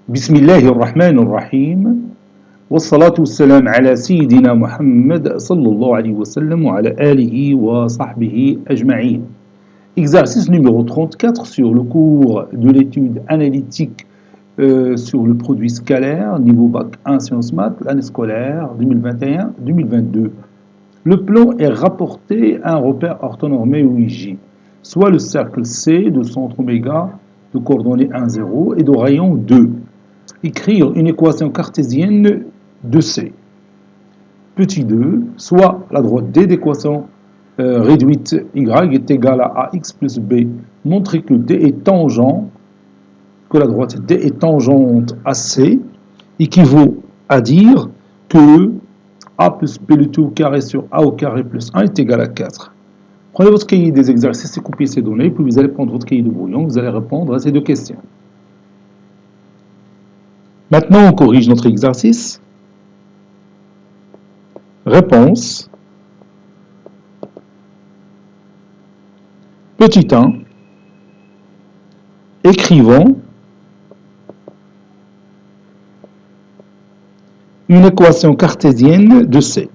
بسم الله الرحمن الرحيم والصلاة والسلام على سيدنا محمد صلى الله عليه وسلم وعلى آله وصحبه أجمعين. Exercice numéro 34 sur le cours de l'étude analytique sur le produit scalaire, niveau bac 1 sciences maths, l'année scolaire 2021-2022. Le plan est rapporté à un repère orthonormé OIJ, soit le cercle C de centre oméga de coordonnées 1, 0 et de rayon 2. Écrire une équation cartésienne de C. Petit 2, soit la droite D d'équation réduite Y est égale à AX plus B. Montrer que D est tangent, que la droite D est tangente à C, équivaut à dire que A plus B le tout au carré sur A au carré plus 1 est égal à 4. Prenez votre cahier des exercices et copiez ces données, puis vous allez prendre votre cahier de brouillon, vous allez répondre à ces deux questions. Maintenant, on corrige notre exercice. Réponse. Petit 1. Écrivons une équation cartésienne de C.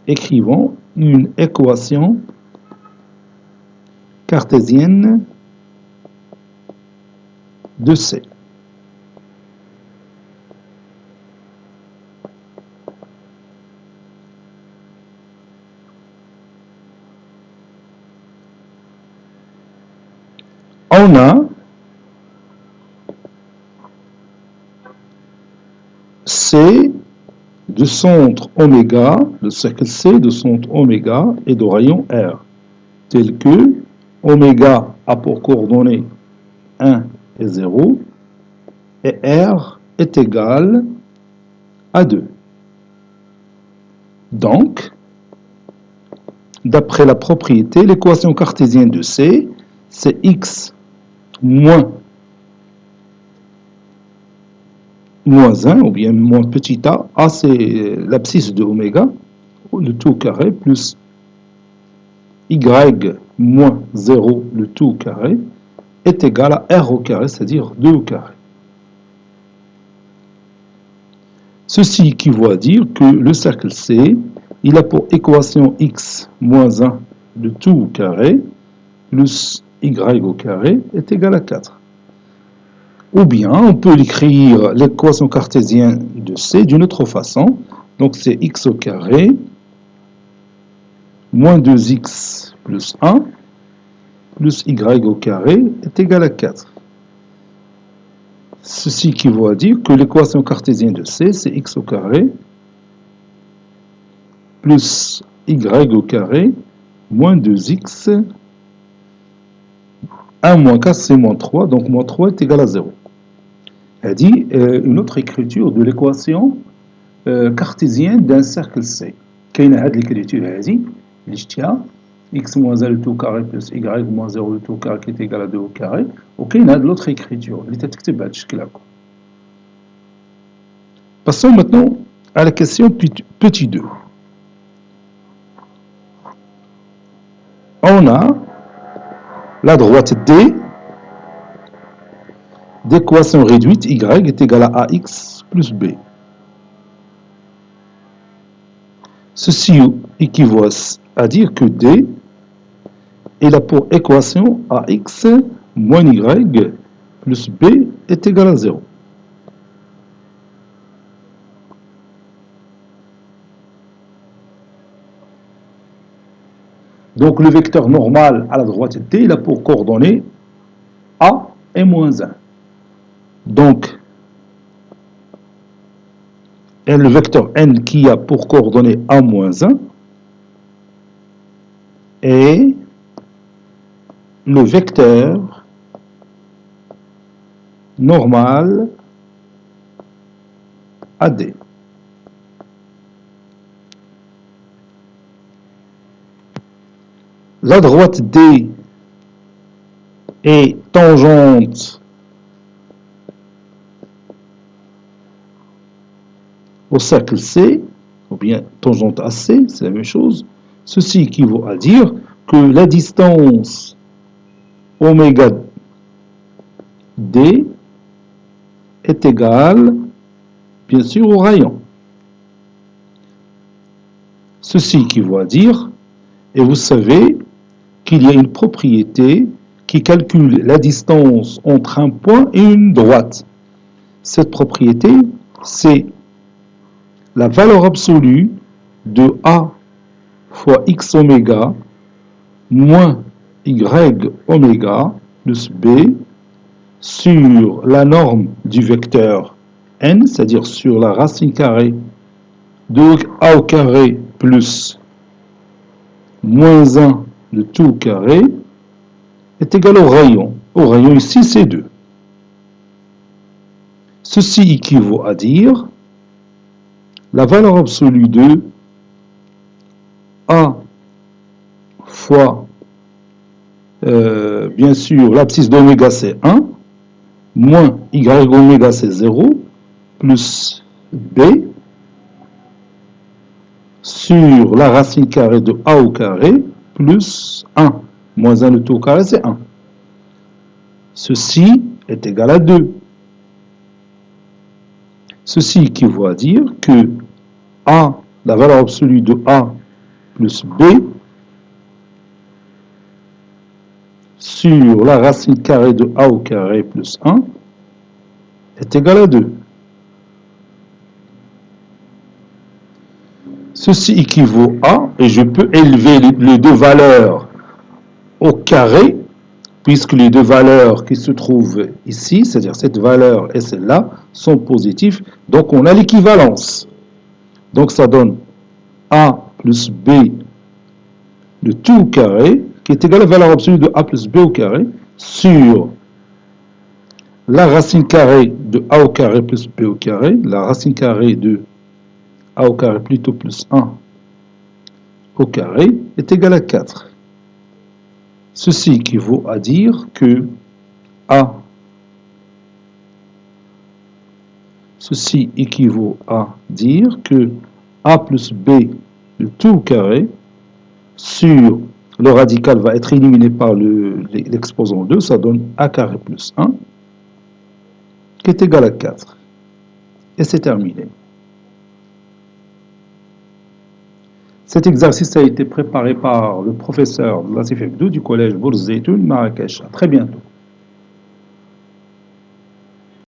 Écrivons une équation cartésienne de C. On a C de centre oméga, le cercle C de centre oméga et de rayon R, tel que oméga a pour coordonnées 1 et 0 et R est égal à 2. Donc, d'après la propriété, l'équation cartésienne de C, c'est x moins 1, ou bien moins petit a c'est l'abscisse de oméga, le tout au carré, plus y moins 0, le tout au carré, est égal à r au carré, c'est-à-dire 2 au carré. Ceci équivaut à dire que le cercle C, il a pour équation x moins 1, le tout au carré, plus y au carré, est égal à 4. Ou bien, on peut écrire l'équation cartésienne de C d'une autre façon. Donc, c'est x au carré moins 2x plus 1 plus y au carré est égal à 4. Ceci équivaut à dire que l'équation cartésienne de C, c'est x au carré plus y au carré moins 2x. 1 moins 4, c'est moins 3, donc moins 3 est égal à 0. Elle dit une autre écriture de l'équation cartésienne d'un cercle C. Quelle est l'écriture? Elle dit x moins 1 le tout au carré plus y moins 0 le tout au carré qui est égal à 2 au carré. Ok, il y a l'autre écriture. Passons maintenant à la question petit 2. On a la droite D d'équation réduite y est égal à ax plus b. Ceci équivaut à dire que D est a pour équation ax moins y plus b est égal à 0. Donc le vecteur normal à la droite D, il a pour coordonnées A et moins 1. Donc, et le vecteur n qui a pour coordonnées A moins 1 est le vecteur normal à D. La droite D est tangente au cercle C, ou bien tangente à C, c'est la même chose. Ceci équivaut à dire que la distance oméga D est égal, bien sûr, au rayon. Ceci équivaut à dire, et vous savez qu'il y a une propriété qui calcule la distance entre un point et une droite. Cette propriété, c'est la valeur absolue de A fois x oméga moins y oméga plus b sur la norme du vecteur n, c'est-à-dire sur la racine carrée de a au carré plus moins 1 de tout au carré, est égal au rayon. Au rayon ici, c'est 2. Ceci équivaut à dire la valeur absolue de A fois, bien sûr, l'abscisse d'oméga c'est 1, moins y oméga c'est 0, plus b sur la racine carrée de a au carré plus 1. Moins 1 de tout au carré, c'est 1. Ceci est égal à 2. Ceci équivaut à dire que a, la valeur absolue de a plus b sur la racine carrée de a au carré plus 1 est égal à 2. Ceci équivaut à, et je peux élever les deux valeurs au carré, puisque les deux valeurs qui se trouvent ici, c'est-à-dire cette valeur et celle-là, sont positives, donc on a l'équivalence. Donc ça donne a plus b de tout au carré, qui est égal à la valeur absolue de a plus b au carré, sur la racine carrée de a au carré plus b au carré, la racine carrée de a au carré plutôt plus 1 au carré est égal à 4. Ceci équivaut à dire que a, ceci équivaut à dire que a plus b de tout au carré sur le radical va être éliminé par l'exposant 2, ça donne a carré plus 1 qui est égal à 4. Et c'est terminé. Cet exercice a été préparé par le professeur Latif Hebdou du collège Bourz Zeytoun, Marrakech. À très bientôt.